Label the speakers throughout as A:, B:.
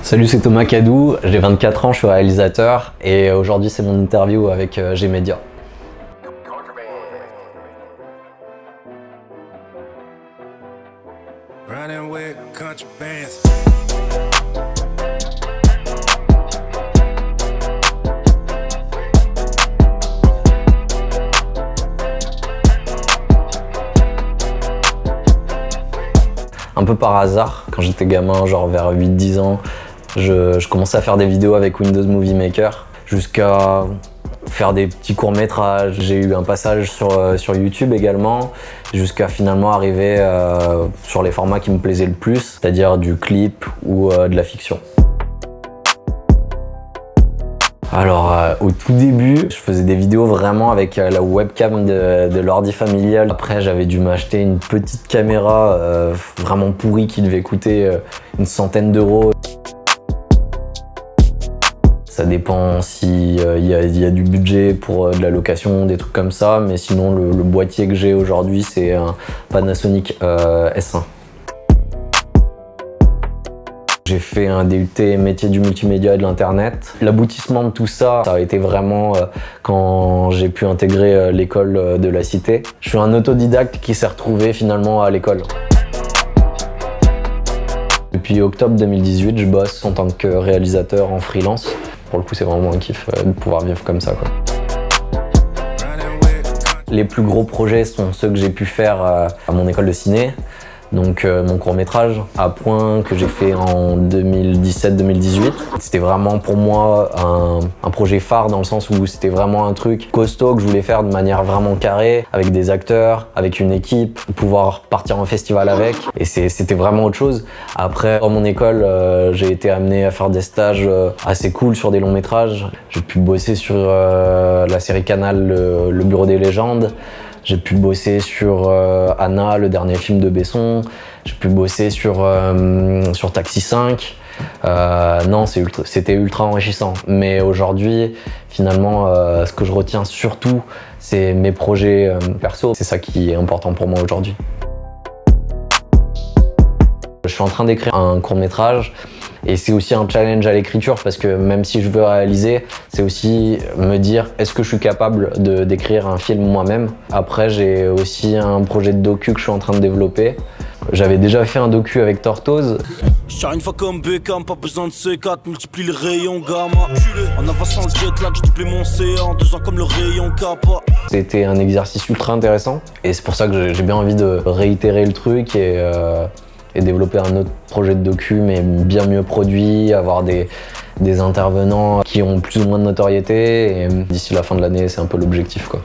A: Salut, c'est Thomas Cadou, j'ai 24 ans, je suis réalisateur et aujourd'hui c'est mon interview avec G-Media. Un peu par hasard, quand j'étais gamin, genre vers 8-10 ans, je commençais à faire des vidéos avec Windows Movie Maker jusqu'à faire des petits courts-métrages. J'ai eu un passage sur YouTube également, jusqu'à finalement arriver sur les formats qui me plaisaient le plus, c'est-à-dire du clip ou de la fiction. Alors au tout début, je faisais des vidéos vraiment avec la webcam de l'ordi familial. Après j'avais dû m'acheter une petite caméra vraiment pourrie qui devait coûter une centaine d'euros. Ça dépend s'il y a du budget pour de la location, des trucs comme ça, mais sinon le boîtier que j'ai aujourd'hui c'est un Panasonic S1. J'ai fait un DUT métier du multimédia et de l'internet. L'aboutissement de tout ça, ça a été vraiment quand j'ai pu intégrer l'école de la Cité. Je suis un autodidacte qui s'est retrouvé finalement à l'école. Depuis octobre 2018, je bosse en tant que réalisateur en freelance. Pour le coup, c'est vraiment un kiff de pouvoir vivre comme ça, quoi. Les plus gros projets sont ceux que j'ai pu faire à mon école de ciné. Donc mon court-métrage à point que j'ai fait en 2017-2018. C'était vraiment pour moi un projet phare dans le sens où c'était vraiment un truc costaud que je voulais faire de manière vraiment carrée, avec des acteurs, avec une équipe, pouvoir partir en festival avec. Et c'était vraiment autre chose. Après, dans mon école, j'ai été amené à faire des stages assez cool sur des longs métrages. J'ai pu bosser sur la série Canal, le Bureau des légendes. J'ai pu bosser sur Anna, le dernier film de Besson. J'ai pu bosser sur Taxi 5. Non, c'était ultra enrichissant. Mais aujourd'hui, finalement, ce que je retiens surtout, c'est mes projets perso. C'est ça qui est important pour moi aujourd'hui. Je suis en train d'écrire un court-métrage. Et c'est aussi un challenge à l'écriture parce que même si je veux réaliser, c'est aussi me dire est-ce que je suis capable d'écrire un film moi-même. Après, j'ai aussi un projet de docu que je suis en train de développer. J'avais déjà fait un docu avec Tortoise.
B: J'tire une fois comme Beckham, pas besoin de C4, multiplie le rayon gamma. En avançant le jet lag, j'doublais mon C en 2 ans comme le rayon kappa.
A: C'était un exercice ultra intéressant et c'est pour ça que j'ai bien envie de réitérer le truc et développer un autre projet de docu mais bien mieux produit, avoir des intervenants qui ont plus ou moins de notoriété et d'ici la fin de l'année c'est un peu l'objectif, quoi.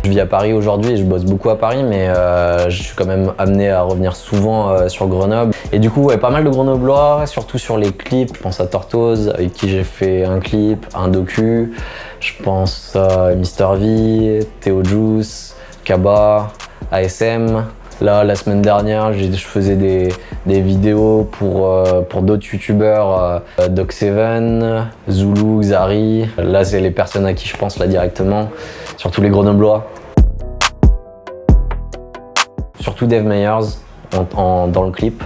A: Je vis à Paris aujourd'hui et je bosse beaucoup à Paris mais je suis quand même amené à revenir souvent sur Grenoble. Et du coup, pas mal de Grenoblois, surtout sur les clips. Je pense à Tortoise avec qui j'ai fait un clip, un docu. Je pense à Mister V, Théo Juice, Kaba, ASM. Là, la semaine dernière, je faisais des vidéos pour d'autres youtubeurs, Doc7, Zulu, Xari. Là, c'est les personnes à qui je pense là directement, surtout les Grenoblois. Surtout Dave Meyers dans le clip.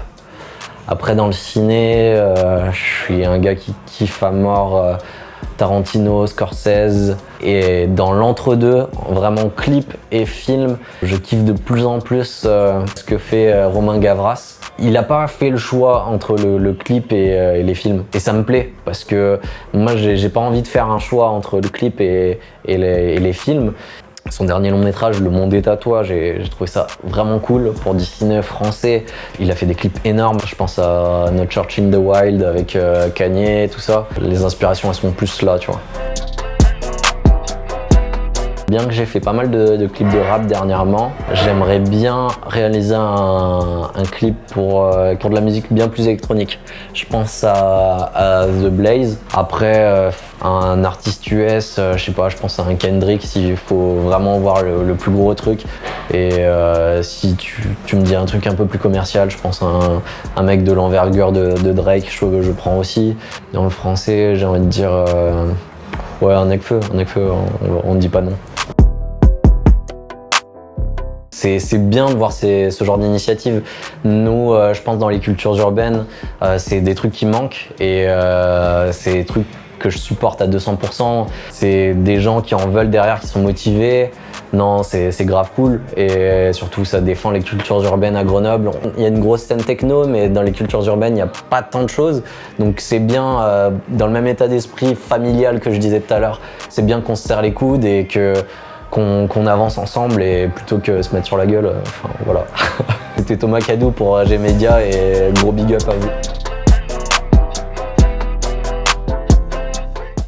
A: Après, dans le ciné, je suis un gars qui kiffe à mort Tarantino, Scorsese. Et dans l'entre-deux, vraiment clip et film, je kiffe de plus en plus ce que fait Romain Gavras. Il n'a pas fait le choix entre le clip et les films. Et ça me plaît parce que moi, j'ai pas envie de faire un choix entre le clip et les films. Son dernier long métrage, Le Monde des tatouages, j'ai trouvé ça vraiment cool pour du ciné français. Il a fait des clips énormes. Je pense à No Church in the Wild avec Kanye, tout ça. Les inspirations, elles sont plus là, tu vois. Bien que j'ai fait pas mal de clips de rap dernièrement, j'aimerais bien réaliser un clip pour de la musique bien plus électronique. Je pense à The Blaze. Après, un artiste US, je sais pas, je pense à un Kendrick s'il faut vraiment voir le plus gros truc. Et si tu me dis un truc un peu plus commercial, je pense à un mec de l'envergure de Drake, je prends aussi. Dans le français, j'ai envie de dire ouais, un Nekfeu, on ne dit pas non. c'est bien de voir ce genre d'initiative. Nous, je pense dans les cultures urbaines, c'est des trucs qui manquent et c'est des trucs que je supporte à 200%. C'est des gens qui en veulent derrière, qui sont motivés. Non, c'est grave cool et surtout ça défend les cultures urbaines à Grenoble. Il y a une grosse scène techno, mais dans les cultures urbaines, il n'y a pas tant de choses. Donc c'est bien, dans le même état d'esprit familial que je disais tout à l'heure, c'est bien qu'on se serre les coudes et qu'on avance ensemble et plutôt que se mettre sur la gueule. Enfin voilà. C'était Thomas Cadou pour G-Media et gros big up à vous.